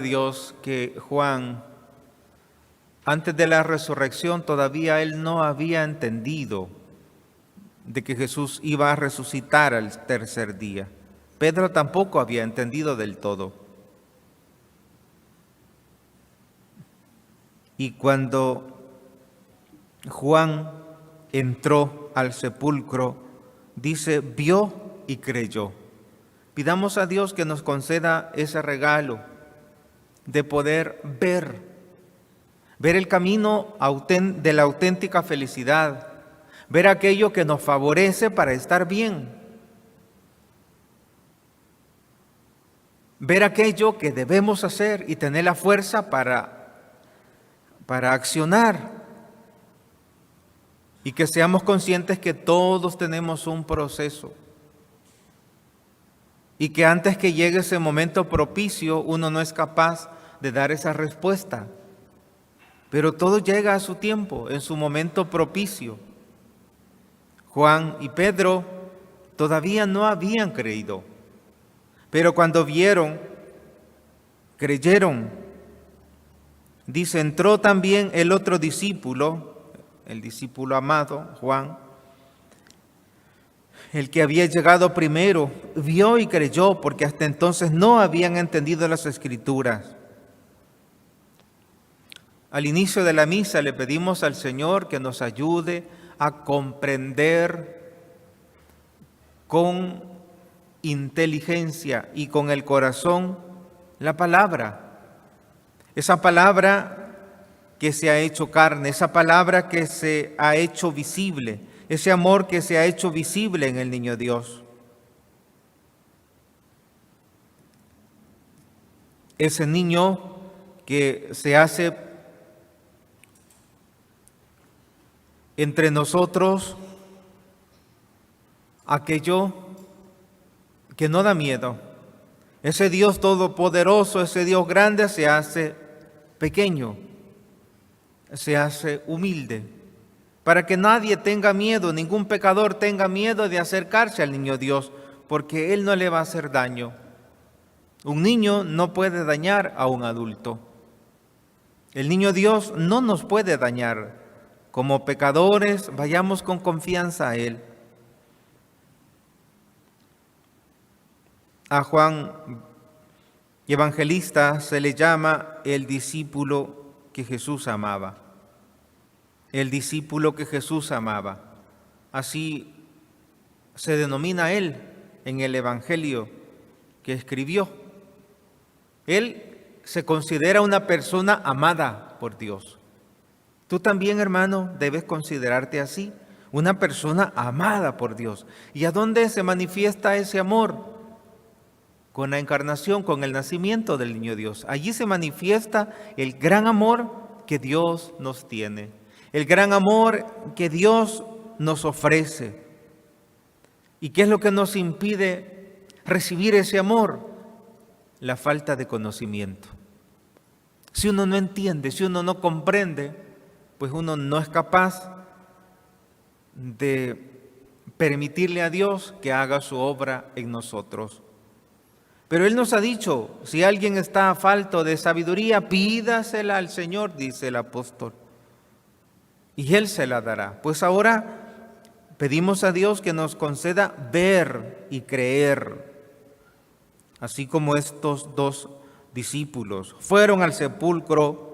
Dios que Juan, antes de la resurrección, todavía él no había entendido de que Jesús iba a resucitar al tercer día. Pedro tampoco había entendido del todo. Y cuando Juan entró al sepulcro, dice, vio y creyó. Pidamos a Dios que nos conceda ese regalo de poder ver el camino de la auténtica felicidad, ver aquello que nos favorece para estar bien, ver aquello que debemos hacer y tener la fuerza para accionar, y que seamos conscientes que todos tenemos un proceso y que antes que llegue ese momento propicio uno no es capaz de dar esa respuesta, pero todo llega a su tiempo, en su momento propicio. Juan y Pedro todavía no habían creído, pero cuando vieron, creyeron. Dice, entró también el otro discípulo, el discípulo amado, Juan, el que había llegado primero, vio y creyó, porque hasta entonces no habían entendido las Escrituras. Al inicio de la misa le pedimos al Señor que nos ayude a comprender con inteligencia y con el corazón la palabra. Esa palabra que se ha hecho carne, esa palabra que se ha hecho visible, ese amor que se ha hecho visible en el niño Dios. Ese niño que se hace entre nosotros aquello que no da miedo. Ese Dios todopoderoso, ese Dios grande se hace pequeño, se hace humilde, para que nadie tenga miedo, ningún pecador tenga miedo de acercarse al niño Dios, porque Él no le va a hacer daño. Un niño no puede dañar a un adulto. El niño Dios no nos puede dañar. Como pecadores, vayamos con confianza a Él. A Juan Evangelista se le llama el discípulo que Jesús amaba. El discípulo que Jesús amaba. Así se denomina él en el Evangelio que escribió. Él se considera una persona amada por Dios. Tú también, hermano, debes considerarte así, una persona amada por Dios. ¿Y a dónde se manifiesta ese amor? Con la encarnación, con el nacimiento del niño Dios. Allí se manifiesta el gran amor que Dios nos tiene, el gran amor que Dios nos ofrece. ¿Y qué es lo que nos impide recibir ese amor? La falta de conocimiento. Si uno no entiende, si uno no comprende, pues uno no es capaz de permitirle a Dios que haga su obra en nosotros. Pero Él nos ha dicho, si alguien está falto de sabiduría, pídasela al Señor, dice el apóstol, y Él se la dará. Pues ahora pedimos a Dios que nos conceda ver y creer, así como estos dos discípulos fueron al sepulcro,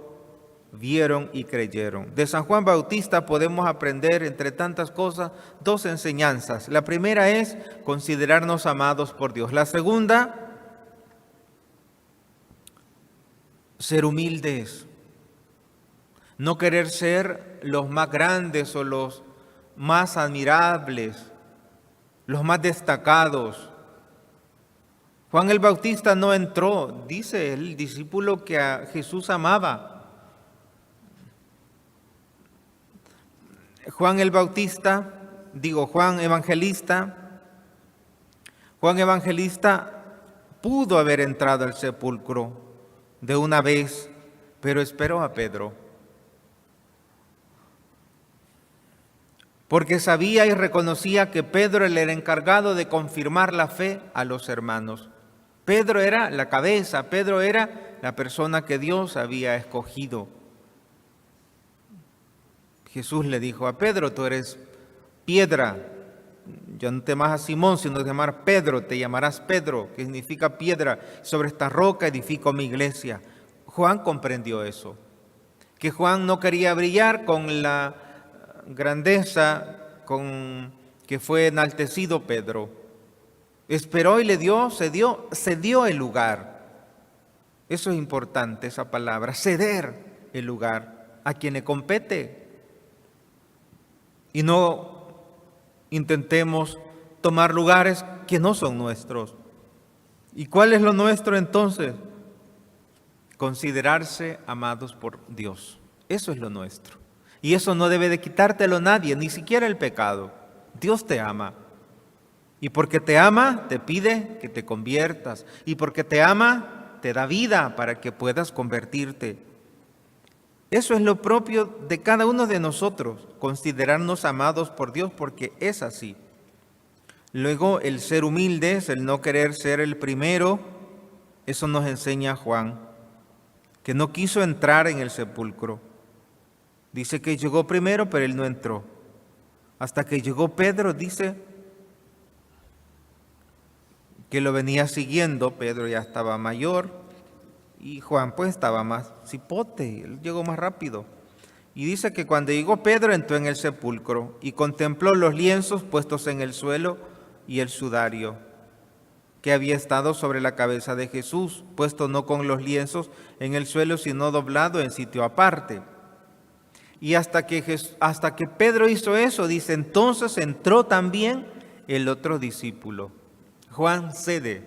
vieron y creyeron. De San Juan Bautista podemos aprender, entre tantas cosas, dos enseñanzas. La primera es considerarnos amados por Dios. La segunda, ser humildes. No querer ser los más grandes o los más admirables, los más destacados. Juan el Bautista no entró, dice el discípulo que a Jesús amaba. Juan Evangelista pudo haber entrado al sepulcro de una vez, pero esperó a Pedro. Porque sabía y reconocía que Pedro era el encargado de confirmar la fe a los hermanos. Pedro era la cabeza, Pedro era la persona que Dios había escogido. Jesús le dijo a Pedro: tú eres piedra, ya no te llamas Simón, sino te llamarás Pedro, te llamarás Pedro, que significa piedra, sobre esta roca edifico mi iglesia. Juan comprendió eso, que Juan no quería brillar con la grandeza con que fue enaltecido Pedro. Esperó y cedió el lugar. Eso es importante, esa palabra, ceder el lugar a quien le compete. Y no intentemos tomar lugares que no son nuestros. ¿Y cuál es lo nuestro entonces? Considerarse amados por Dios. Eso es lo nuestro. Y eso no debe de quitártelo nadie, ni siquiera el pecado. Dios te ama. Y porque te ama, te pide que te conviertas. Y porque te ama, te da vida para que puedas convertirte. Eso es lo propio de cada uno de nosotros, considerarnos amados por Dios, porque es así. Luego, el ser humildes, el no querer ser el primero, eso nos enseña Juan, que no quiso entrar en el sepulcro. Dice que llegó primero, pero él no entró. Hasta que llegó Pedro, dice que lo venía siguiendo. Pedro ya estaba mayor y Juan pues estaba más cipote, él llegó más rápido. Y dice que cuando llegó Pedro entró en el sepulcro y contempló los lienzos puestos en el suelo y el sudario que había estado sobre la cabeza de Jesús, puesto no con los lienzos en el suelo, sino doblado en sitio aparte. Y hasta que Pedro hizo eso, dice, entonces entró también el otro discípulo. Juan cede,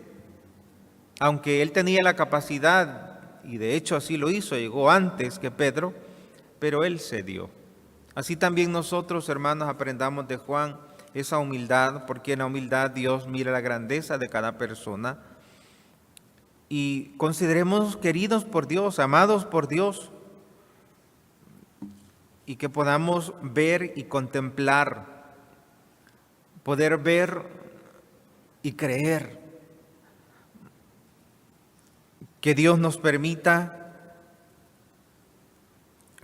aunque él tenía la capacidad, y de hecho así lo hizo, llegó antes que Pedro, pero él cedió. Así también nosotros, hermanos, aprendamos de Juan esa humildad, porque en la humildad Dios mira la grandeza de cada persona. Y consideremos queridos por Dios, amados por Dios, y que podamos ver y contemplar, poder ver y creer, que Dios nos permita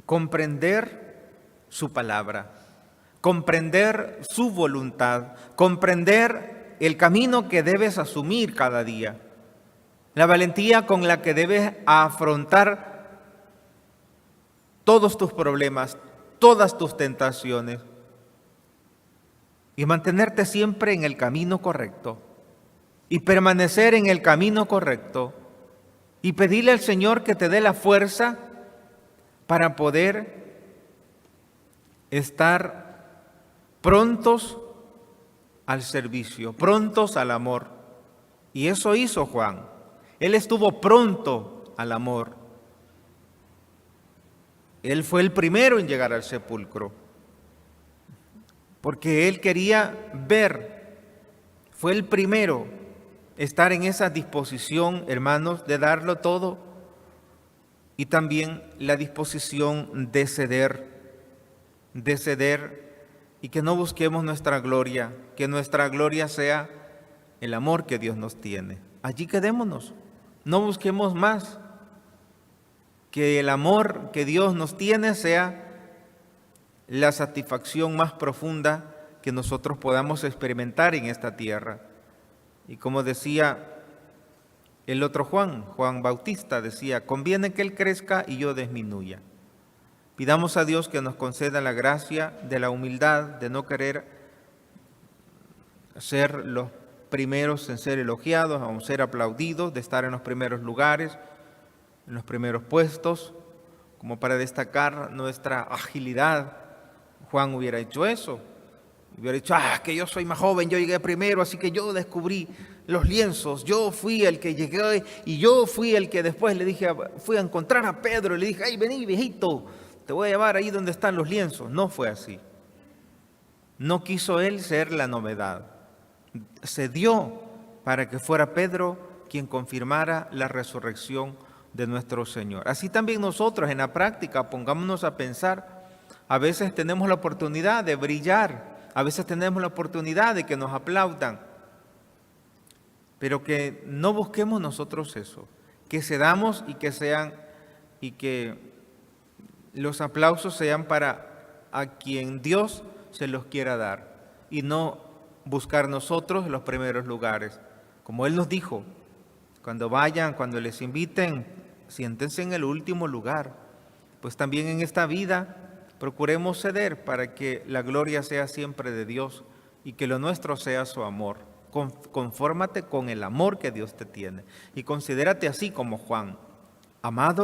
comprender su palabra, comprender su voluntad, comprender el camino que debes asumir cada día, la valentía con la que debes afrontar todos tus problemas, todas tus tentaciones, y mantenerte siempre en el camino correcto, y permanecer en el camino correcto, y pedirle al Señor que te dé la fuerza para poder estar prontos al servicio, prontos al amor. Y eso hizo Juan. Él estuvo pronto al amor. Él fue el primero en llegar al sepulcro, porque él quería ver, fue el primero estar en esa disposición, hermanos, de darlo todo, y también la disposición de ceder, y que no busquemos nuestra gloria, que nuestra gloria sea el amor que Dios nos tiene. Allí quedémonos, no busquemos más, que el amor que Dios nos tiene sea la satisfacción más profunda que nosotros podamos experimentar en esta tierra. Y como decía el otro Juan Bautista, decía, conviene que Él crezca y yo disminuya. Pidamos a Dios que nos conceda la gracia de la humildad, de no querer ser los primeros en ser elogiados, aun ser aplaudidos, de estar en los primeros lugares, en los primeros puestos, como para destacar nuestra agilidad. Juan hubiera hecho eso. Hubiera dicho, que yo soy más joven, yo llegué primero, así que yo descubrí los lienzos, yo fui el que llegué y yo fui el que después le dije, fui a encontrar a Pedro y le dije, ay, vení viejito, te voy a llevar ahí donde están los lienzos. No fue así. No quiso él ser la novedad. Se dio para que fuera Pedro quien confirmara la resurrección de nuestro Señor. Así también nosotros en la práctica, pongámonos a pensar, a veces tenemos la oportunidad de brillar, a veces tenemos la oportunidad de que nos aplaudan, pero que no busquemos nosotros eso, que cedamos y que los aplausos sean para a quien Dios se los quiera dar y no buscar nosotros los primeros lugares. Como Él nos dijo, cuando vayan, cuando les inviten, siéntense en el último lugar. Pues también en esta vida procuremos ceder para que la gloria sea siempre de Dios y que lo nuestro sea su amor. Confórmate con el amor que Dios te tiene y considérate así como Juan, amado